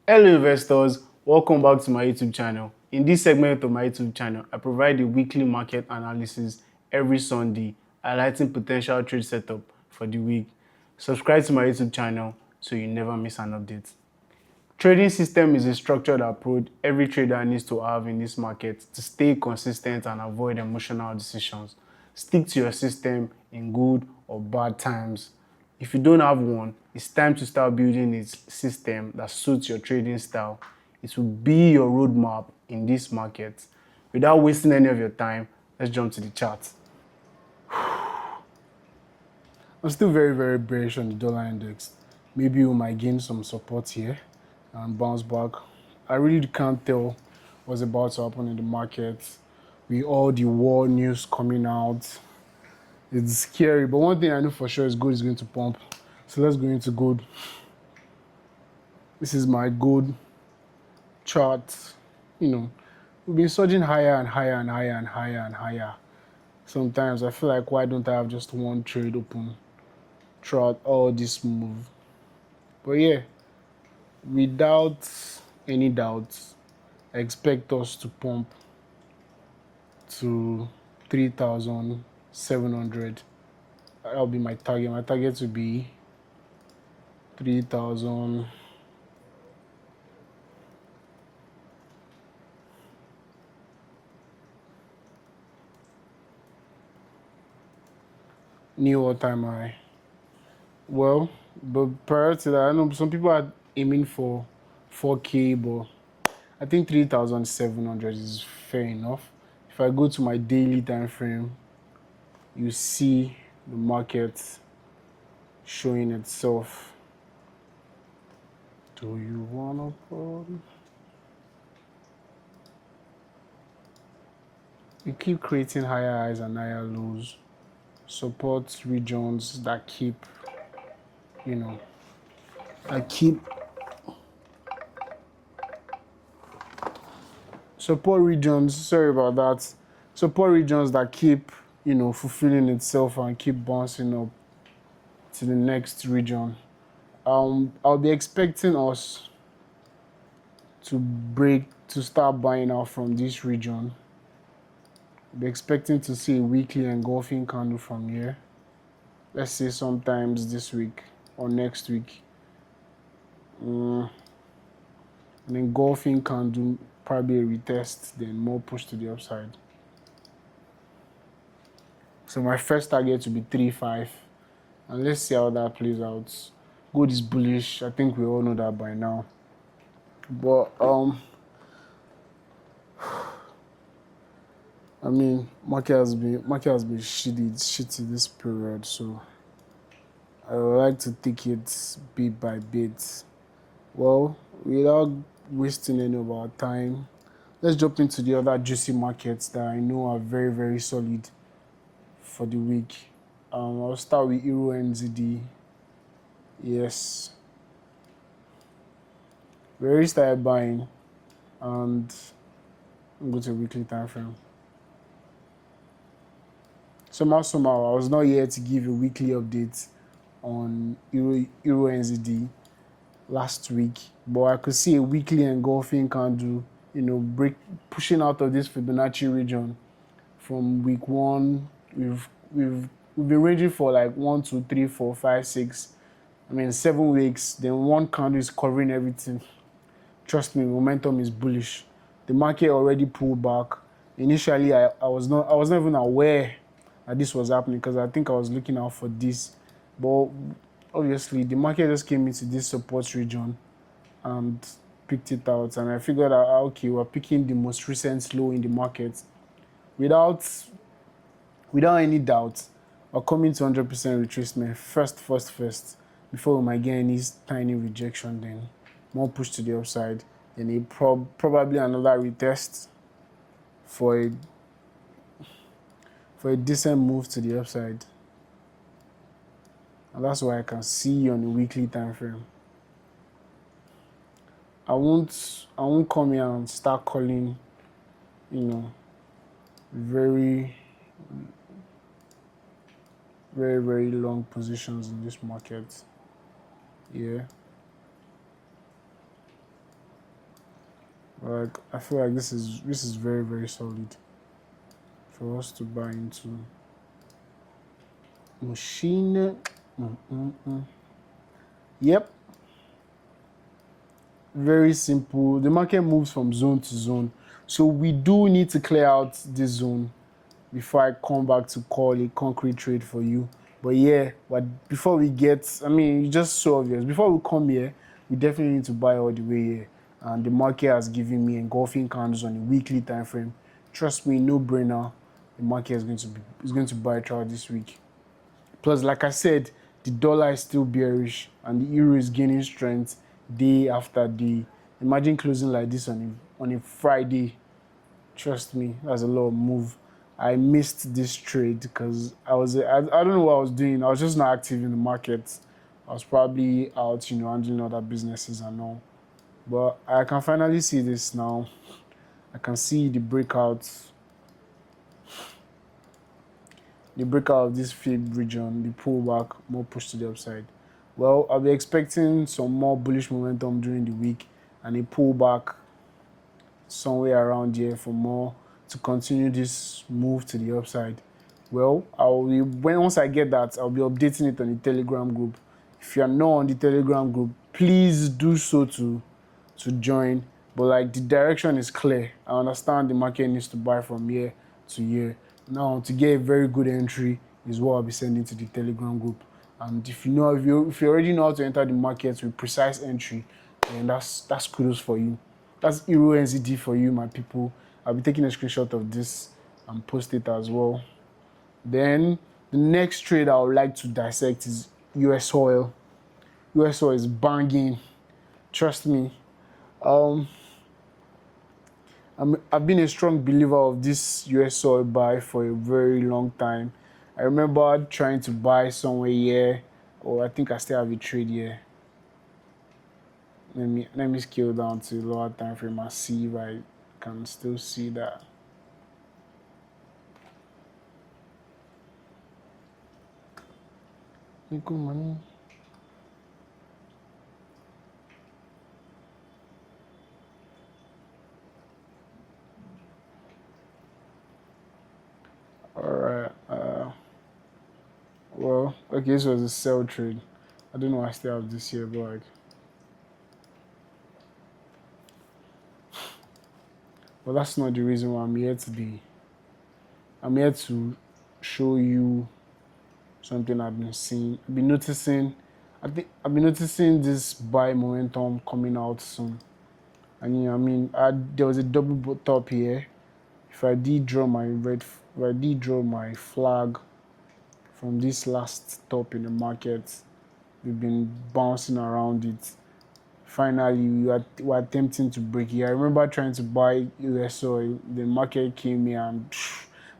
Hello investors, welcome back to my YouTube channel. In this segment of my YouTube channel, I provide a weekly market analysis every Sunday, highlighting potential trade setup for the week. Subscribe to my YouTube channel so you never miss an update. Trading system is a structured approach every trader needs to have in this market to stay consistent and avoid emotional decisions. Stick to your system in good or bad times. If you don't have one, it's time to start building a system that suits your trading style. It will be your roadmap in this market. Without wasting any of your time, let's jump to the chart. I'm still very bearish on the dollar index. Maybe we might gain some support here and bounce back. I really can't tell what's about to happen in the market with all the war news coming out. It's scary, but one thing I know for sure is gold is going to pump. So let's go into gold. This is my gold chart. We've been surging higher and higher and higher and higher and higher. Sometimes I feel like, why don't I have just one trade open throughout all this move? But yeah, without any doubt, I expect us to pump to 3,700. That'll be my target. My target will be 3,000. New all-time high. Well, but prior to that, I know some people are aiming for 4K, but I think 3,700 is fair enough. If I go to my daily time frame, you see the market showing itself. Do you wanna call? You keep creating higher highs and higher lows. Support regions that keep, that keep support regions. Sorry about that. Support regions that keep, fulfilling itself and keep bouncing up to the next region. I'll be expecting us to start buying out from this region. Be expecting to see a weekly engulfing candle from here. Let's say sometimes this week or next week. An engulfing candle, probably a retest, then more push to the upside. So my first target will be 3.5, and let's see how that plays out. Gold is bullish. I think we all know that by now. But I mean, market has been shitty this period, so I would like to take it bit by bit. Well, without wasting any of our time, let's jump into the other juicy markets that I know are very solid for the week. I'll start with Euro NZD. Yes, we already started buying, and I'll go to a weekly time frame. Somehow, I was not here to give a weekly update on Euro NZD last week, but I could see a weekly engulfing candle, pushing out of this Fibonacci region from week one. We've been ranging for like 1, 2, 3, 4, 5, 6. 7 weeks. Then one candle is covering everything. Trust me, momentum is bullish. The market already pulled back. Initially, I was not even aware that this was happening because I think I was looking out for this. But obviously, the market just came into this support region and picked it out. And I figured out, okay, we're picking the most recent low in the market. Without any doubt, we're coming to 100% retracement first, before we might get any tiny rejection, then more push to the upside, then probably another retest for a decent move to the upside. And that's why I can see on a weekly time frame. I won't come here and start calling, very long positions in this market. Yeah. Like I feel like this is very very solid for us to buy into. Machine. Yep. Very simple. The market moves from zone to zone. So we do need to clear out this zone before I come back to call a concrete trade for you. But yeah, but before we get, I mean, it's just so obvious. Before we come here, we definitely need to buy all the way here. And the market has given me engulfing candles on a weekly time frame. Trust me, no brainer. The market is going to buy throughout this week. Plus, like I said, the dollar is still bearish and the euro is gaining strength day after day. Imagine closing like this on a Friday. Trust me, that's a lot of move. I missed this trade because I don't know what I was doing. I was just not active in the market. I was probably out, handling other businesses and all. But I can finally see this now. I can see the breakout of this fib region, the pullback, more push to the upside. Well, I'll be expecting some more bullish momentum during the week and a pullback somewhere around here for more to continue this move to the upside. Well, once I get that, I'll be updating it on the Telegram group. If you are not on the Telegram group, please do so to join. But like the direction is clear. I understand the market needs to buy from here to here. Now to get a very good entry is what I'll be sending to the Telegram group. And if you already know how to enter the market with precise entry, then that's kudos for you. That's Euro NZD for you, my people. I'll be taking a screenshot of this and post it as well. Then the next trade I would like to dissect is US oil. US oil is banging. Trust me. I've been a strong believer of this US oil buy for a very long time. I remember trying to buy somewhere here, or I think I still have a trade here. Let me scale down to lower time frame and see if I can still see that. Good money. Alright. Well, okay, this was a sell trade. I don't know why I still have this here, but like. But that's not the reason why I'm here today. I'm here to show you something I've been seeing. I've been noticing this buy momentum coming out soon. And there was a double top here. If I did draw my flag from this last top in the market, we've been bouncing around it. Finally, we were attempting to break it. I remember trying to buy US oil. The market came here and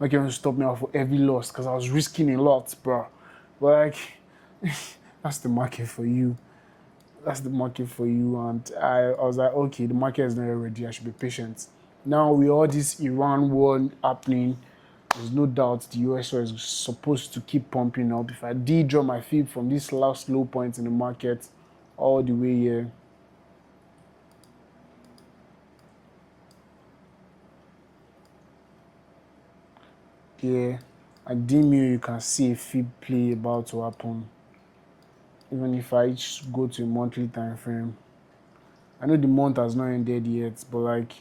market stopped me off for heavy loss because I was risking a lot, bro. But like, that's the market for you. That's the market for you. And I was like, okay, the market is not ready. I should be patient. Now with all this Iran war happening, there's no doubt the US oil is supposed to keep pumping up. If I did draw my fib from this last low point in the market all the way here, yeah, at DMU you can see a fib play about to happen. Even if I go to a monthly time frame, I know the month has not ended yet, but like,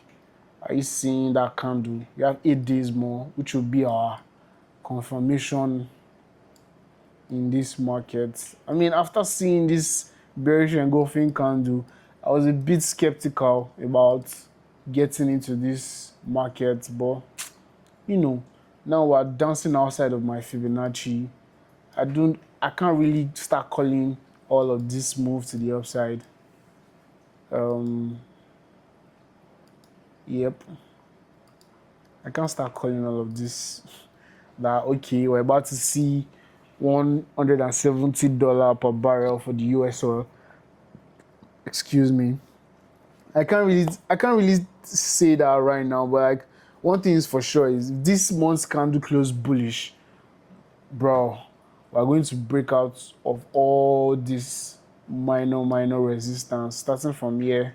are you seeing that candle? We have 8 days more, which will be our confirmation in this market. I mean, after seeing this bearish engulfing candle, I was a bit skeptical about getting into this market, but now we're dancing outside of my Fibonacci. I can't really start calling all of this move to the upside. Yep. I can't start calling all of this that okay, we're about to see $170 per barrel for the US oil. Excuse me. I can't really say that right now, but like one thing is for sure is if this month's candle close bullish, bro, we're going to break out of all this minor resistance starting from here.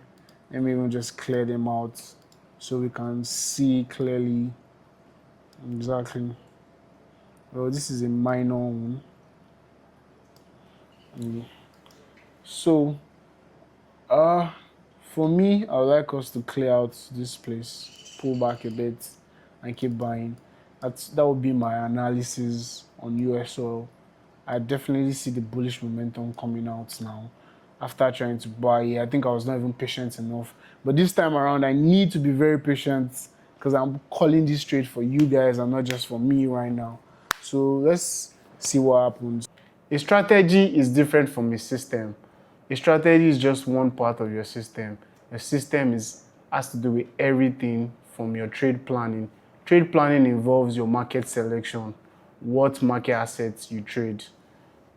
Let me even just clear them out. so we can see clearly exactly. Well, this is a minor one. So, uh, for me, I would like us to clear out this place, pull back a bit, and keep buying. That would be my analysis on US oil. I definitely see the bullish momentum coming out now. After trying to buy, I think I was not even patient enough. But this time around, I need to be very patient because I'm calling this trade for you guys and not just for me right now. So let's see what happens. A strategy is different from a system. A strategy is just one part of your system. Your system has to do with everything from your trade planning. Trade planning involves your market selection, what market assets you trade.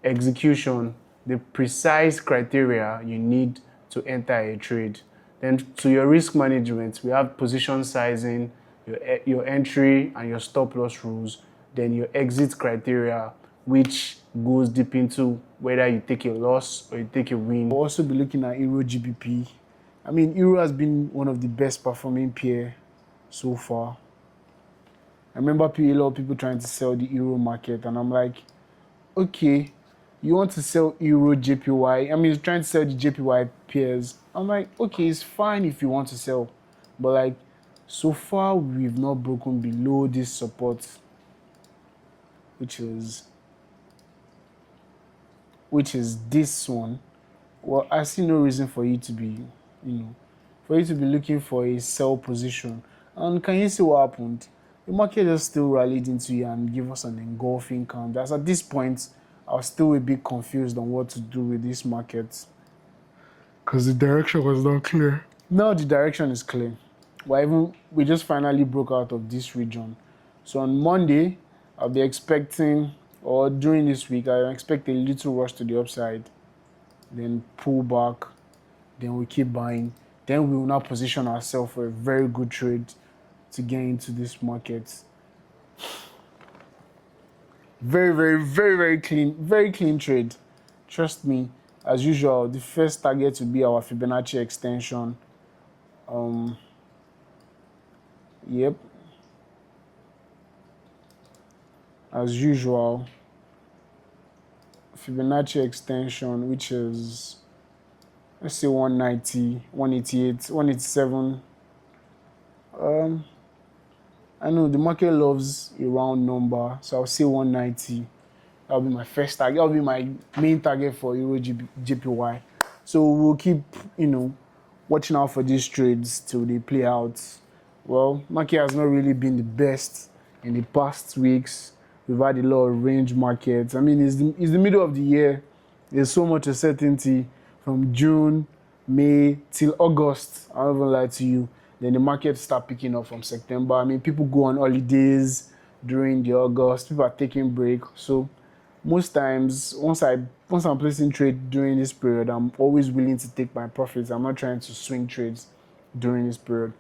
Execution, the precise criteria you need to enter a trade. Then to your risk management, we have position sizing, your entry and your stop loss rules, then your exit criteria, which goes deep into whether you take a loss or you take a win. We'll also be looking at Euro GBP. I mean, Euro has been one of the best performing pair so far. I remember a lot of people trying to sell the Euro market, and I'm like, okay, you want to sell Euro JPY? I mean, he's trying to sell the JPY pairs. I'm like, okay, it's fine if you want to sell, but like, so far we've not broken below this support, which is this one. Well, I see no reason for you to be, looking for a sell position. And can you see what happened? The market just still rallied into you and give us an engulfing count. As at this point, I was still a bit confused on what to do with this market because the direction was not clear. Now the direction is clear. We just finally broke out of this region. So on Monday, I'll be expecting, or during this week, I expect a little rush to the upside, then pull back, then we keep buying. Then we will now position ourselves for a very good trade to get into this market. Very, very, very, very clean trade. Trust me, as usual, the first target will be our Fibonacci extension. Yep. As usual, Fibonacci extension, which is, let's say 190, 188, 187. I know the market loves a round number, so I'll say 190. That'll be my first target. That'll be my main target for Euro JPY. So we'll keep, watching out for these trades till they play out. Well, market has not really been the best in the past weeks. We've had a lot of range markets. I mean, it's the middle of the year. There's so much uncertainty from June, May till August. I don't even lie to you. Then the market start picking up from September. I mean, people go on holidays during the August. People are taking break. So most times, once I'm placing trade during this period, I'm always willing to take my profits. I'm not trying to swing trades during this period.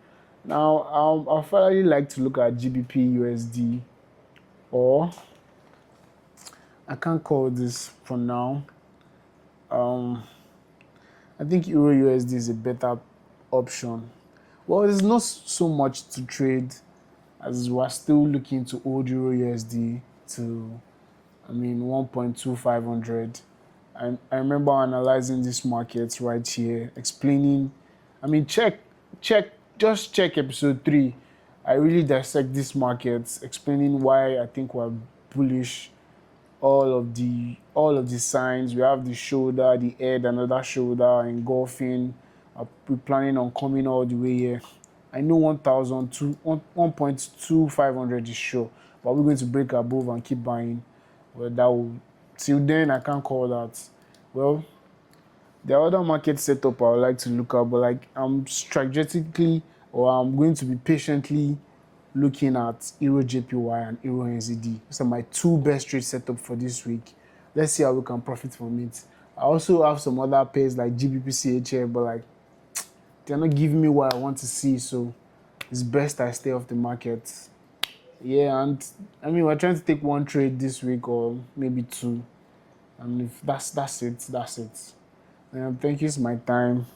Now, I'll finally like to look at GBP USD, or I can't call this for now. I think Euro USD is a better option. Well, there's not so much to trade as we're still looking to hold Euro USD to, 1.2500. I remember analyzing this market right here, explaining, just check episode 3. I really dissect this market, explaining why I think we're bullish. All of the signs. We have the shoulder, the head, another shoulder, engulfing. We're planning on coming all the way here. I know 1.2500 is sure, but we're going to break above and keep buying. Well, till then I can't call that. Well, the other market setup I would like to look at, but I'm strategically, or I'm going to be patiently looking at Euro JPY and Euro NZD. These are my two best trade setup for this week. Let's see how we can profit from it. I also have some other pairs like GBP CHF, but they're not giving me what I want to see, so it's best I stay off the market. Yeah, and we're trying to take one trade this week or maybe two. And if that's it. Thank you, it's my time.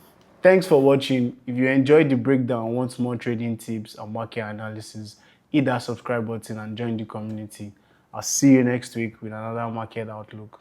Thanks for watching. If you enjoyed the breakdown and want more trading tips and market analysis, hit that subscribe button and join the community. I'll see you next week with another market outlook.